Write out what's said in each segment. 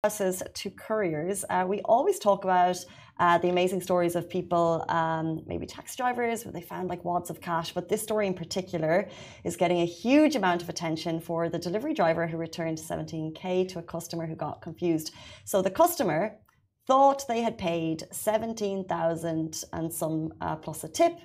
To couriers, we always talk about the amazing stories of people, maybe taxi drivers, where they found like wads of cash. But this story in particular is getting a huge amount of attention for the delivery driver who returned 17K to a customer who got confused. So the customer thought they had paid 17,000 and some plus a tip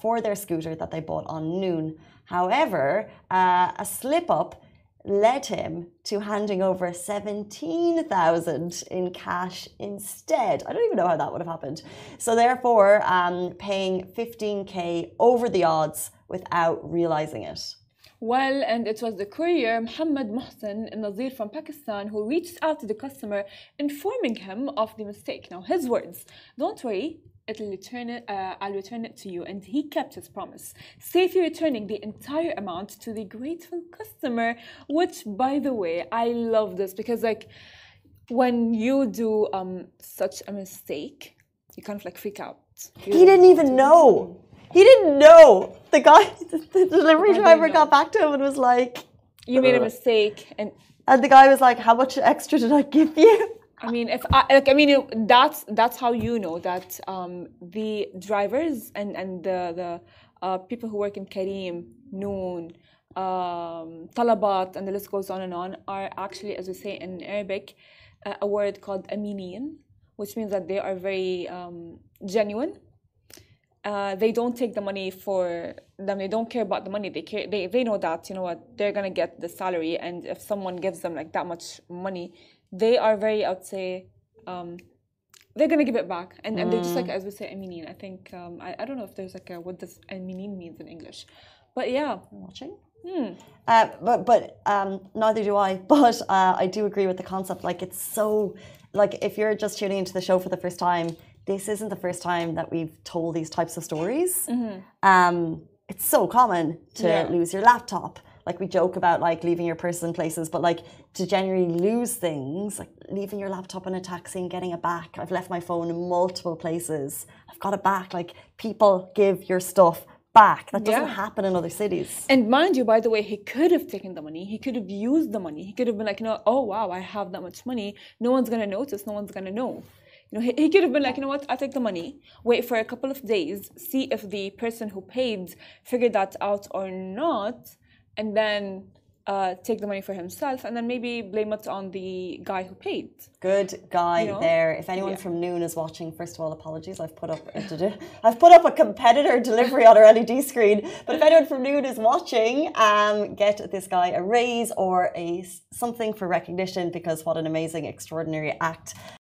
for their scooter that they bought on Noon. However, a slip up led him to handing over 17,000 in cash instead. I don't even know how that would have happened. So therefore, paying 15K over the odds without realizing it. Well, and it was the courier Mohammed Mohsen Nazir from Pakistan who reached out to the customer, informing him of the mistake. Now, his words: "Don't worry, I'll return it to you," and he kept his promise, safely returning the entire amount to the grateful customer. Which, by the way, I love this because, like, when you do such a mistake, you kind of like freak out. He didn't even know. He didn't know. The guy, the delivery driver, got back to him and was like, "You made a mistake," and the guy was like, "How much extra did I give you?" I mean, that's how you know that the drivers and the people who work in Careem, Noon, Talabat, and the list goes on and on, are actually, as we say in Arabic, a word called aminin, which means that they are very genuine. They don't take the money for them. They don't care about the money. They know that, you know what, they're gonna get the salary, and if someone gives them like that much money, they are very, I would say, they're gonna give it back, and they're just like, as we say, aminin. I think I don't know if there's like what does aminin means in English, but yeah, watching. But neither do I. But I do agree with the concept. Like, it's so, like, if you're just tuning into the show for the first time, this isn't the first time that we've told these types of stories. It's so common to lose your laptop. Like, we joke about like leaving your purse in places, but like to genuinely lose things, like leaving your laptop in a taxi and getting it back. I've left my phone in multiple places. I've got it back. Like, people give your stuff back. That doesn't happen in other cities. And mind you, by the way, he could have taken the money. He could have used the money. He could have been like, you know, oh wow, I have that much money. No one's gonna notice. No one's gonna know. You know, he could have been like, you know what, I'll take the money, wait for a couple of days, see if the person who paid figured that out or not, and then take the money for himself, and then maybe blame it on the guy who paid. Good guy, you know? There. If anyone from Noon is watching, first of all, apologies. I've put up a competitor delivery on our LED screen. But if anyone from Noon is watching, get this guy a raise or something for recognition, because what an amazing, extraordinary act.